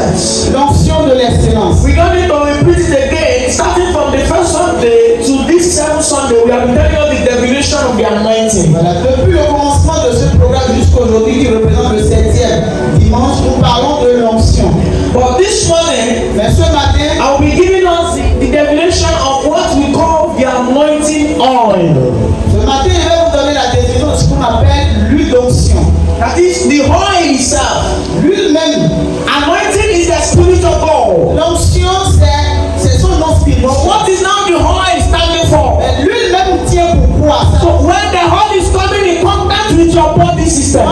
excellence. L'onction de l'excellence. We don't need to repeat it again. Starting from the first Sunday to this seventh Sunday, we have been telling you the definition of the anointing. Voilà, depuis le commencement de ce programme jusqu'à aujourd'hui qui représente le 7e dimanche, nous parlons de l'onction. But this morning, Mais ce matin, I will be giving us the definition of what we call the anointing oil. ce matin, je vais vous donner la définition de ce qu'on appelle l'huile d'onction. That is the oil itself. L'huile même. Anointing is the spirit of God. L'onction, c'est son nom spirituel. But what is now the oil standing for? Mais l'huile même tient pour quoi? So when the oil is coming in contact with your body system,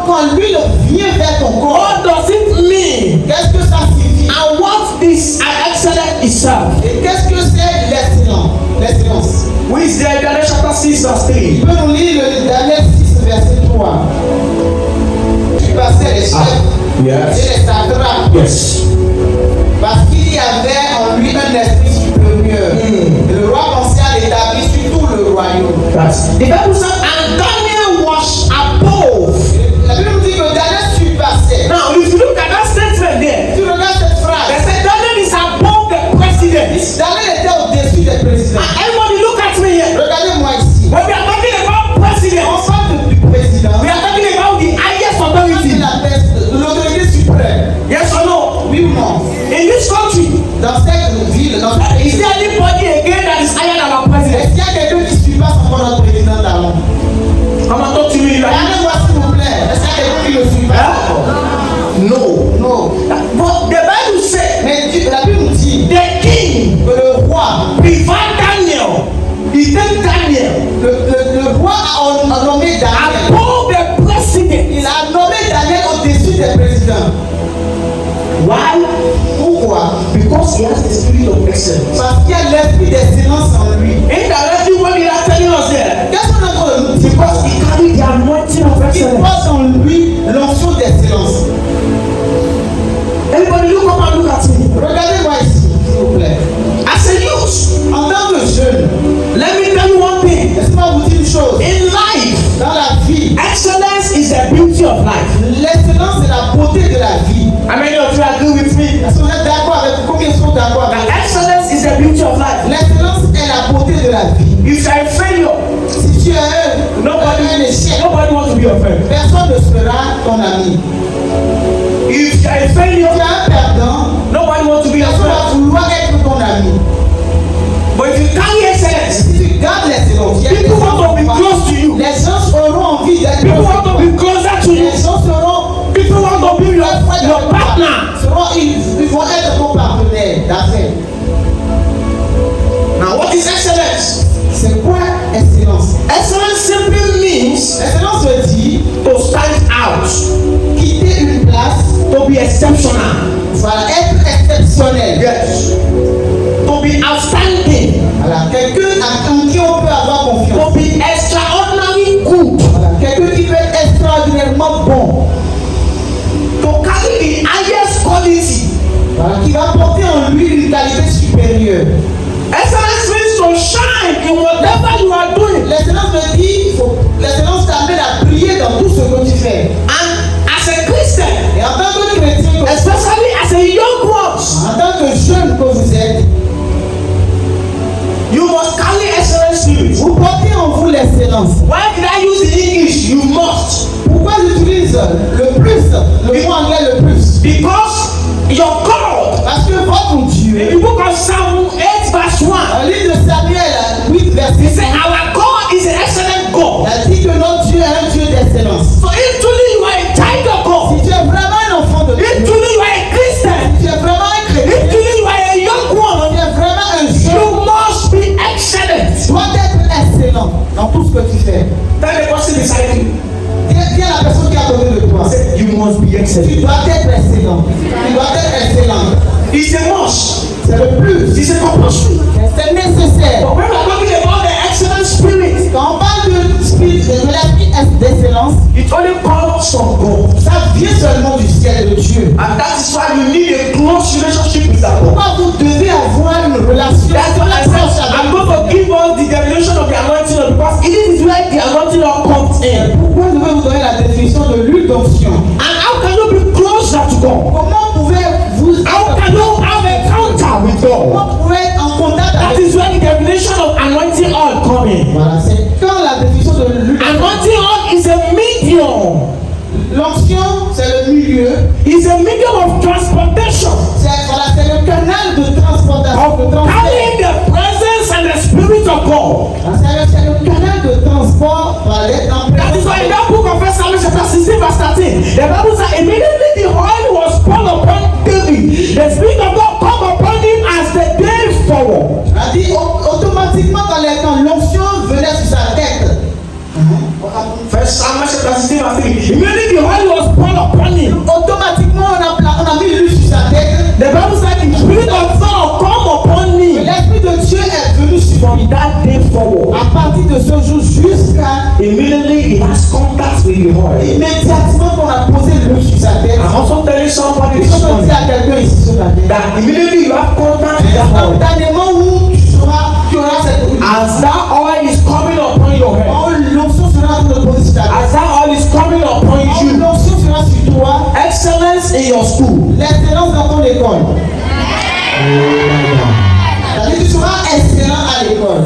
Quand l'huile vient vers ton corps, what does it mean? qu'est-ce que ça signifie? And what is an excellent itself? Et qu'est-ce que c'est l'excellence? Which is Daniel chapter 6 verse 3. Tu peux nous lire le Daniel 6 verset 3. Tu passais les chefs et les satrapes. Yes. Parce qu'il y avait en lui un esprit supérieur. Et le roi pensait à l'établir sur tout le royaume. The Bible says, and Daniel was above. La Bible dit que Daniel surpassait. Now, if you look at that statement there, Tu regardes cette they phrase. say Daniel is above the president. Daniel était au-dessus des présidents. And everybody look at me here. Regardez-moi ici. When we are talking about On presidents, parle du président. we are talking about the highest On parle de authority. l'autorité suprême. Yes or no? Oui ou non? In this country, Dans cette ville, dans ce is pays, there anybody again that is higher than our president? est-ce qu'il y a quelqu'un qui surpasse encore notre président d'avant? Come on, talk to me. Like, Regardez-moi s'il vous plaît. Est-ce qu'il y a quelqu'un qui le surpasse encore? no. Non. But the Bible says Mais la Bible nous dit the king que le roi, preferred Daniel. He take Daniel le roi a nommé Daniel. above the president. Il a nommé Daniel au-dessus des présidents. Why? Pourquoi? Because he has the spirit of excellence. Parce qu'il y a l'esprit d'excellence en lui. Indirectly, what they are telling us there, Qu'est-ce qu'on est en train de nous dire? because he carried the anointing of Il excellence. porte en lui l'onction d'excellence. Everybody look up and look at me. Regardez-moi ici, s'il vous plaît. As a youth, En tant que jeune, let me tell you one thing. laissez-moi vous dire une chose. In life, Dans la vie, excellence is the beauty of life. l'excellence c'est la beauté de la vie. How many of you agree with me? Est-ce que vous êtes d'accord avec combien sont d'accord avec That excellence is the beauty of life. L'excellence est la beauté de la vie. If you are a failure, Si tu es un échec, nobody wants to be your friend. personne ne sera ton ami. If you are a Si failure, tu es un perdant, nobody wants to be your personne friend. va vouloir être ton ami. But if you carry excellence, Si tu gardes l'excellence, people want to be close to you. les gens auront envie d'être People want to be closer to you. Les gens seront People want to be your partner. ils vont être ton partenaire d'affaires. Now, what is excellence? C'est quoi excellence? Excellence simply means Excellence veut dire to stand out, quitter une place, to be exceptional, voilà, être exceptionnel. yes, to be outstanding, Voilà, quelqu'un en qui on peut avoir confiance. to be extraordinarily good, Voilà, quelqu'un qui peut être extraordinairement bon. to carry the highest quality. Voilà, qui va porter en lui une qualité supérieure. Excellence means to shine in whatever you are doing. L'excellence veut dire, l'excellence t'amène à briller dans tout ce que tu fais. And as a Christian, Et en tant que chrétien, especially as a young one, en tant que jeune que vous êtes, you must carry excellent spirit. vous portez en vous l'excellence. Why did I use the English? You must. Pourquoi j'utilise le plus, le mot anglais le plus? Because your God, Parce que votre in Dieu, the book of Psalm 8 verse 1, en livre de Samuel 8 he verset said, 1, our God is an excellent God. il a dit que notre Dieu est un Dieu d'excellence. So if truly you are a child of God, Si tu es vraiment un enfant de if Dieu, truly you are a Christian, si tu es vraiment un if chrétien, truly you are a young si one, tu es vraiment un you jeune, must be excellent. tu dois être excellent dans tout ce que tu fais. Tell the person beside you, Dis à la personne qui est à côté de toi, say, you must be tu excellent. dois être excellent. Tu dois être excellent. It's a must. C'est le plus. It's a compulsory. C'est nécessaire. But when we are talking about the excellent spirit, Quand on parle de l'esprit d'excellence, it only comes from God. ça vient seulement du ciel de Dieu. And that is why you need a close relationship with that God. Pourquoi vous devez avoir une relation That's what I proche said. avec I'm going to give us the definition of the anointing oil because it is where the anointing oil comes in. Pourquoi je vais vous donner la définition de l'huile d'onction? And how can you be closer to God? Comment pouvez-vous L'onction, c'est le milieu. It's a medium of transportation. C'est le canal de transportation. De transfert. Carrying the presence and the spirit of God. C'est le canal de transport pour aller dans That is why in that book of 1 Samuel chapter 16 verse 13, the Bible says immediately the oil was poured upon David, the spirit of God come upon him as the day forward. A dit automatiquement quand l'onction venait sur sa tête. 1 Samuel chapter 16 verse 13, immediately the oil was poured upon him. Automatiquement on a mis l'huile sur sa tête. The Bible says the spirit of God come upon me. L'esprit de Dieu est venu sur From that day forward, à partir de ce jour jusqu'à immediately he has contact with the oil. immédiatement qu'on a posé l'huile sur sa tête. I'm also telling somebody Il this faut morning dire à quelqu'un ici sur la tête. that immediately you have contact with that oil. Instantanément où tu auras cette huile. As that oil is coming upon your head, L'onction sera en train de poser sur ta tête. as that oil is coming upon you, L'onction sera sur toi. excellence in your school, L'excellence dans ton école. C'est-à-dire que tu seras excellent à l'école.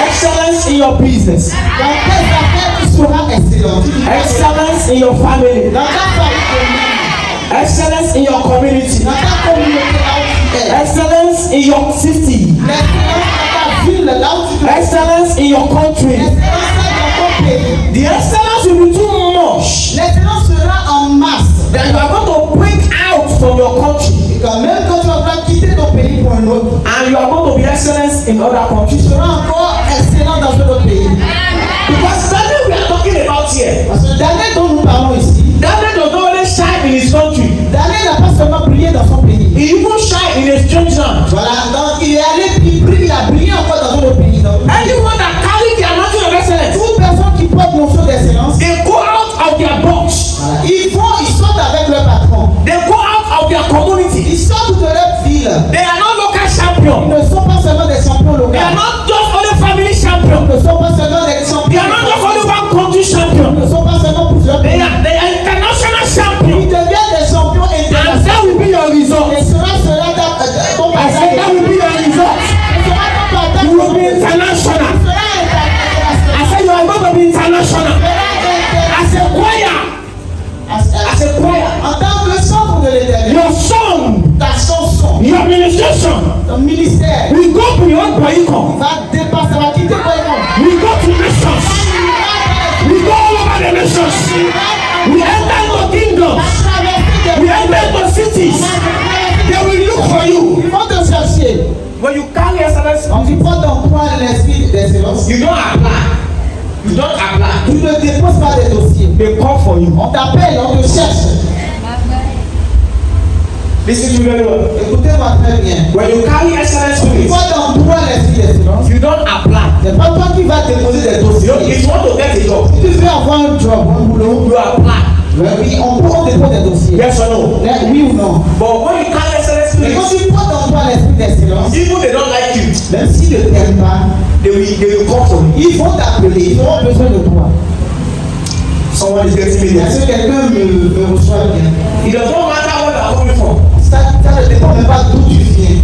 excellence in your business, Dans tes affaires, tu seras excellent. excellence in your family, Dans ta famille, excellence in your community, dans ta communauté là où tu es. excellence in your city, L'excellence dans ta ville là où tu te trouves. excellence in your country. L'excellence dans ton pays. The excellence will be too much L'excellence sera en masse. that you are going to break out from your country Et quand même quand tu vas quitter ton pays pour un autre, and you are going to be excellence in other tu countries. seras encore excellent dans un autre pays. Because Daniel we are talking about here, Parce que Daniel dont nous parlons ici, Daniel does not only shine in his country, Daniel n'a pas seulement brillé dans son pays. he even shine in a strange land. Voilà, donc il est allé, il a brillé encore dans un autre pays. Donc, Anyone that carry the anointing of excellence, toute personne qui porte notion d'excellence, they go out of their box, voilà, ils sortent avec leur patron. they go out of their community. Ils sortent de leur ville. They are not local Ils champions. ne sont pas seulement des champions They are locaux. not just only family champions. Ils ne sont pas seulement des They champions. are not just only one country Ils champion. ne sont pas seulement plusieurs They pays. are international Ils champions. deviennent des champions And internationaux. that will be your result. Et cela sera ton I said that will be your result. You will be international. I said you are going to be international. As a choir, as a choir, En tant que centre de l'éternel, your song, ta chanson, your ministration ton ministère will go beyond Boycom. va dépasser, va quitter Boycom. We go to nations. We go all over the nations. We enter into kingdoms. We enter into cities. They will look for you. Ils vont te chercher. When you carry excellence, Donc tu prends ton poids l'esprit d'excellence. you don't apply. You don't apply. Tu ne déposes pas des dossiers. They call for you. On t'appelle, on te cherche. Listen to me very well. Écoutez-moi très bien. When you carry excellence Tu with prends it, ton poids l'esprit d'excellence. you don't apply. C'est pas toi qui vas déposer des dossiers. If you want to get a job, Si tu veux avoir un job, un boulot, you apply. oui, on dépose des dossiers. Yes or no? Oui ou non? But when you carry excellence Mais quand with tu prends ton poids l'esprit d'excellence, it, even they don't like you, même s'ils ne t'aiment pas, they will call for you. ils vont t'appeler, ils auront besoin de toi. Someone is getting me Est-ce there. que quelqu'un me reçoit bien? It does not matter where you are coming from. Ça ne dépend même pas d'où tu viens.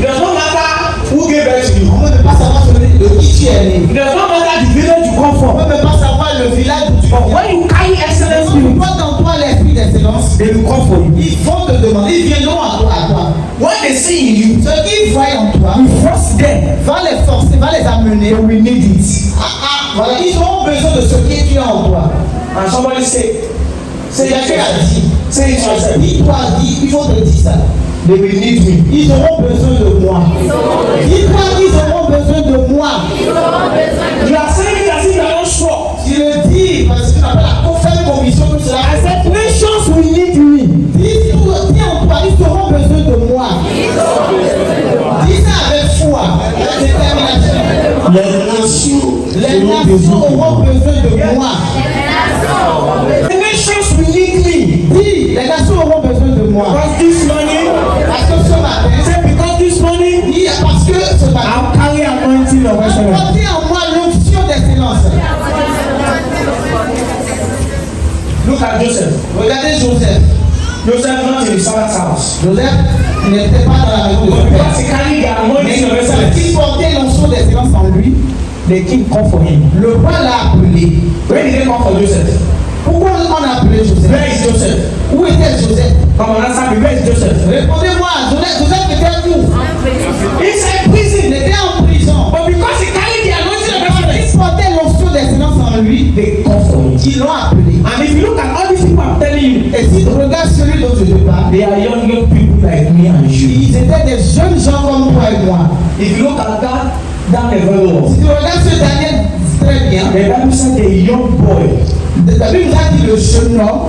It does not matter who gave birth to you. On ne peut pas savoir de qui tu es né. It does not matter the village you come On from. ne peut pas savoir le village d'où tu But viens. when you carry excellence Quand tu with it, portes en toi l'esprit d'excellence, they will call for you. ils vont te demander, ils viendront à toi. When they see in you, Ce qu'ils voient en toi, you force them. va les forcer, va les amener. We need it. Voilà, ils auront besoin de ce que tu as en toi. And somebody say C'est quelqu'un a dit. it yourself. Dis-toi, il faut te dire ça. They will need me. Ils auront besoin de moi. Dis-toi qu'ils auront besoin de moi. You are saying it as if you are not sure. Tu le dis parce que tu n'as pas la ferme conviction que cela. I said nations will need me. Dis en toi, ils auront besoin de moi. Dis ça avec foi, avec détermination. Les nations auront besoin de moi. The nations will need me. Dis, les nations auront besoin de moi. Because this morning, Parce que ce matin, say because this morning, dis parce que ce matin, I'll carry anointing of excellence. portez en moi l'onction d'excellence. Look at Joseph. Regardez Joseph. Joseph not in his father's house. Joseph n'était pas dans la maison de But son père. because he carried the Mais anointing of parce excellence, qu'il portait l'onction d'excellence en lui, the king called for him. le roi l'a appelé. When did they call for Joseph? Pourquoi on a appelé Joseph? Where is Joseph? Où était Joseph? Come on, answer me. Where is Joseph? Répondez-moi, Joseph était où? Inside prison. Il était en prison. But because he carried the anointing of Il excellence, portait l'onction d'excellence en lui. they come for him. Ils l'ont appelé. And if you look at all these people I'm telling you, Et si tu regardes celui dont je te parle, they are young people like me and you. ils étaient des jeunes gens comme toi et moi. If you look at that level, Si tu regardes ce Daniel très bien, the Bible said a young boy, la Bible nous a dit le jeune homme,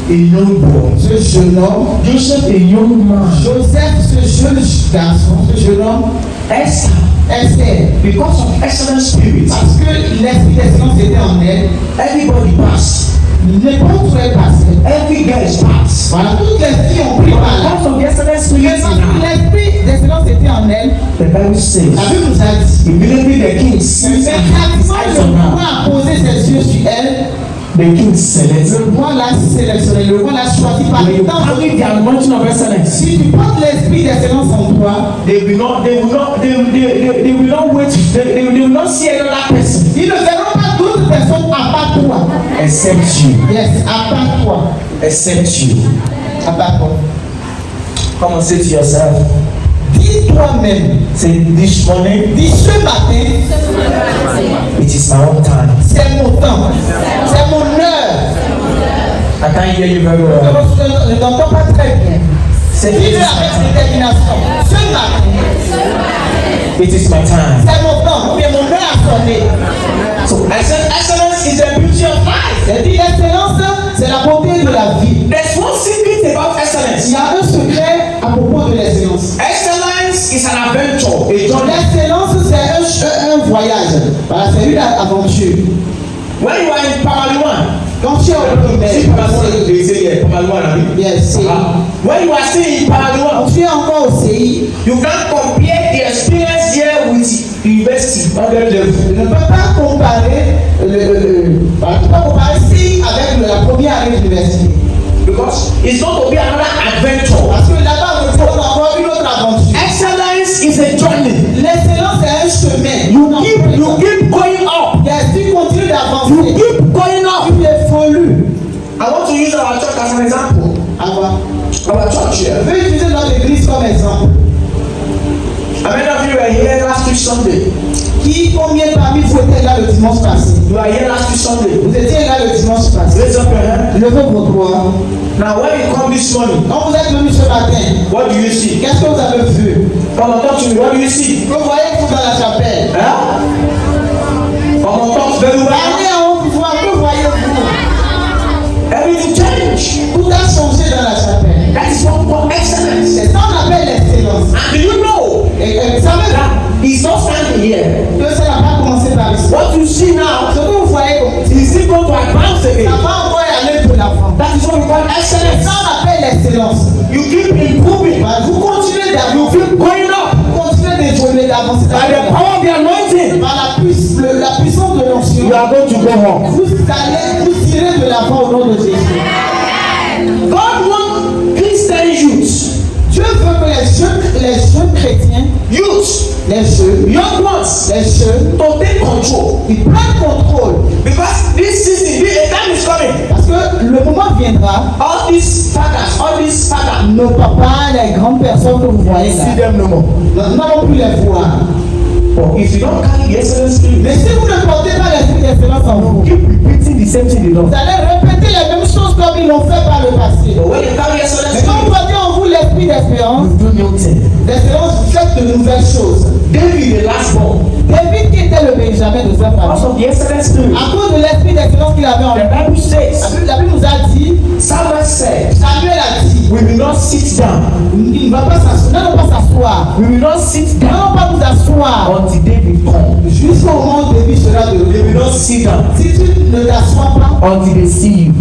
a young boy. ce jeune homme, Joseph, a young man. Joseph, ce jeune garçon, ce jeune homme, Esther, Esther, because of excellent spirit, parce que l'esprit d'excellence était en elle, everybody passed. n'importe où elle passait. Every girl is passed. Voilà, toutes les filles ont pris par là. Because of the excellent spirit Parce in que her, l'esprit d'excellence était en elle, the Bible la says, Bible nous a dit, immediately the king sees mais and has his quand eyes le on her. roi a posé ses yeux sur elle, The king selects. le roi l'a sélectionné, le roi l'a choisi par When you temps. carry the anointing of excellence, Si tu portes l'esprit d'excellence en toi, they will not wait. They will not see another person ils ne verront pas d'autres personnes à part toi. except you. Yes, à part toi. Except you. À part toi. Come on, say to yourself. Dis toi-même, Say this morning. dis ce matin, It is my own time. c'est mon temps, c'est mon heure. I can't hear you very well. Je ne t'entends pas très bien. Say Dis-le it is avec my détermination. Ce matin, time. It is my time. c'est mon temps, ou bien mon heure a sonné. So I said excellence is the beauty of life. J'ai dit l'excellence, c'est la beauté de la vie. There's one secret about Il excellence. y a un secret à propos de l'excellence. Excellence is an adventure, a journey. L'excellence, c'est un voyage. Voilà, c'est une aventure. When you are in Pamaluan, Quand tu es au primaire, see Pamaluan, they say yeah, Pamaluan, I mean. yes, c'est. When you are still in Pamaluan, Quand tu es encore au CI, you can't compare the experience here with university other level. tu ne peux pas comparer tu peux pas comparer CI avec la première année d'université. Because it's going to be another adventure. Parce que là-bas, on trouve encore une autre aventure. Excellence is a journey. L'excellence, c'est un chemin. You keep going up. Yes, tu continues You d'avancer. keep going up. Tu évolues. I want to use our church as an example. Our church Je here. vais utiliser notre église comme exemple. How many of you were here last week Sunday? Combien parmi vous étaient là le dimanche passé? You are here last week Sunday. Vous étiez là le dimanche passé. Raise up your hand. Levez vos doigts. Now when you come this morning, Quand vous êtes venu ce matin, what do you see? qu'est-ce que vous avez vu? Come on, talk to me. What do you see? Que voyez-vous dans la chapelle? Huh? Come on, talk very well. Parlez en haute voix, que voyez-vous? Everything change. Tout a changé dans la chapelle. That is what we call excellence. C'est ça qu'on appelle l'excellence. And do you know Et vous savez that he's not standing here? que ça n'a pas commencé par ici. What you see now Ce que vous voyez, is still going to advance ça again. va encore aller de l'avant. That is what we call C'est excellence. ça qu'on appelle l'excellence. You keep improving. Vous continuez You d'avancer. keep going up Vous continuez d'évoluer, d'avancer. by the power of the anointing. Par la puissance de l'onction. You are going to go up. Vous tirez de l'avant au nom de Jésus. God wants Christian youth, Dieu veut que les jeunes chrétiens, les jeunes, young ones, les jeunes, to take control. ils prennent contrôle. Because this season, a time is coming. Parce que le moment viendra, All these fathers, nos papas, les grandes personnes que vous voyez see là, them no more. nous n'allons plus les voir. But if you don't carry the excellent spirit, Mais si vous ne portez pas l'esprit d'excellence en vous, keep repeating the same thing they vous know. allez répéter les mêmes choses comme ils l'ont fait par le passé. But when you carry excellent Mais quand vous spirit, portez en vous l'esprit d'espérance, you do new things. d'excellence, vous faites de nouvelles choses. David, the last born, David qui était le Benjamin de sa because famille, of the excellent spirit, à cause de l'esprit d'excellence qu'il avait en lui, the Bible says, la Bible nous a dit, Samuel said, Samuel a dit, we will not sit down. il ne va pas s'asseoir, n'allons pas s'asseoir, We will not sit down n'allons pas nous asseoir, until David comes. jusqu'au moment où David sera de They will nous. not sit down Si tu ne t'assois pas, until they see you.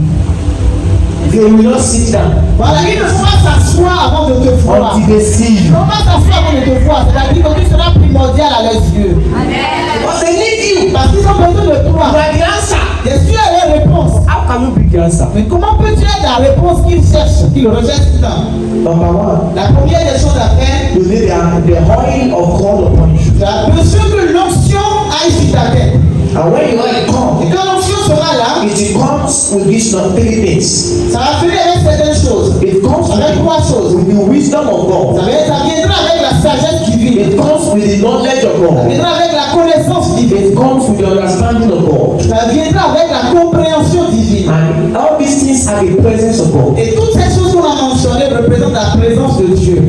They will not sit down voilà, il ne faut pas s'asseoir avant de te voir. until they see Il you. ne faut pas s'asseoir avant de te voir, c'est-à-dire que tu seras primordial à leurs yeux. Because they need you. Parce qu'ils ont besoin de You toi. are the answer. Je suis à leur réponse. How can you be the answer? Mais comment peux-tu être la réponse qu'ils cherchent, qu'ils rejettent tant? Number one, La première des choses à faire, you need the oil of God upon you. tu as besoin que l'onction aille sur ta tête. And when your oil comes, Et quand l'onction sera là, it comes with these three things. Ça va venir avec certaines choses. It comes Avec trois choses. with the wisdom of God. Ça viendra avec la sagesse divine. It comes with the knowledge of Ça God. viendra avec la connaissance divine. It comes with the understanding of God. Ça viendra avec la compréhension divine. And all these things are the presence of God. Et toutes ces choses qu'on a mentionnées représentent la présence de Dieu.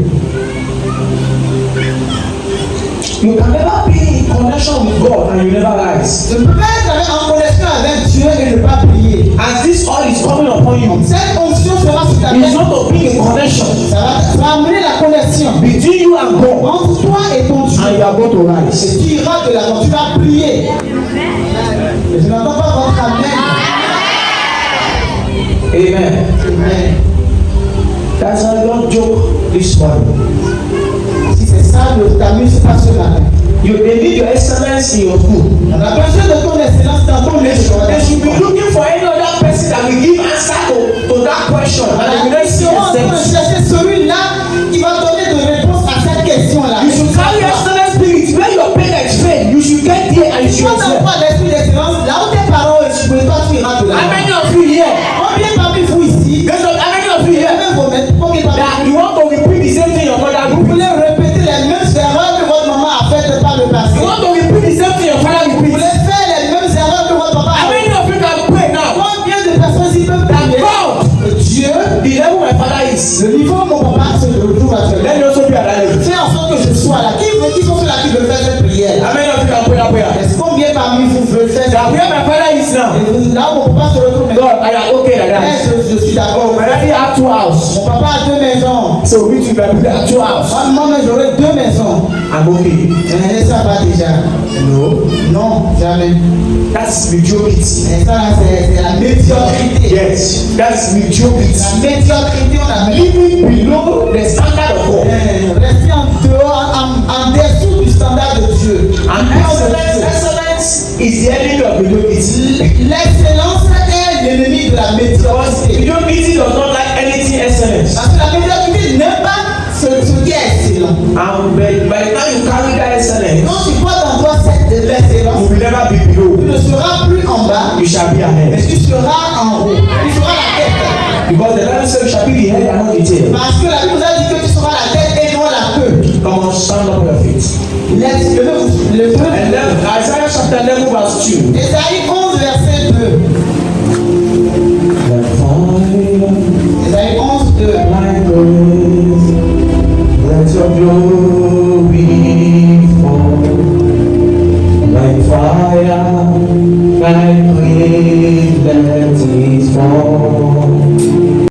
You can never be in connection with God and you never rise. Je ne peux pas être en connexion avec Dieu et ne pas prier. As this oil is coming upon you, Cette onction sera sur ta it's tête. not to bring a connection Ça va amener la connexion between you and God, entre toi et ton Dieu. and you are going to rise. Et tu iras de l'avant, tu vas prier. Et je n'entends pas votre amen. Amen. Amen. That's why don't joke this morning. Si c'est ça, ne t'amuse pas ce matin. You they need your excellence in your school. On a besoin de ton excellence dans ton école. They should be looking for any other person that will give answer to that question. And they will not see On va themselves. chercher celui-là qui va donner de réponse à cette question-là. You should carry excellent spirit. Where your parents fail, you should get there and you Si should on n'a excel. pas l'esprit d'excellence, là où tes parents échouent, toi tu iras de là. How many of you here? Combien parmi vous ici, How many of you here combien parmi that you want to repeat the same thing your mother vous repeat? voulez répéter les mêmes erreurs que votre maman a faites par le passé? You want to repeat the same thing your father Vous repeat? voulez faire les mêmes erreurs que votre papa a How fait? many of you can pray now? Combien de personnes ici peuvent That prier? God, Dieu, the level my father is, le niveau où mon papa se retrouve actuellement. let me also be at that level. Fais en sorte que je sois là. Qui sont ceux-là qui veulent faire cette prière? How many of you can pray that prayer? Est-ce combien parmi vous veulent faire That ça? where my father is now. Là où mon papa se retrouve maintenant. God, I am okay like that. Je suis d'accord. My daddy have 2 houses. Mon papa a 2 maisons. So we two people have 2 houses. Moi, j'aurai 2 maisons. I'm okay. Mais ça va déjà. No. Non, jamais. That's mediocrity. Et ça, là, c'est la médiocrité. Yes. That's mediocrity. La médiocrité, on appelle. Living below the standard of God. Rester en dehors, en dessous du standard de Dieu. And excellence is the enemy of mediocrity. L'excellence est l'ennemi de la médiocrité. Mediocrity does not like anything excellence. Parce que la médiocrité n'aime pas ce qui est excellent. And by the time you carry that excellence, Quand tu portes en toi cette l'excellence, you will never be below. tu ne seras plus en bas, You shall be mais ahead. tu seras en haut. Tu seras la tête. Because the Bible says you shall be the head and not the tail. Parce que la Bible nous a dit que tu seras la tête et non la queue. Come on, stand up on your feet. Lève le 2. And then Isaiah chapter 11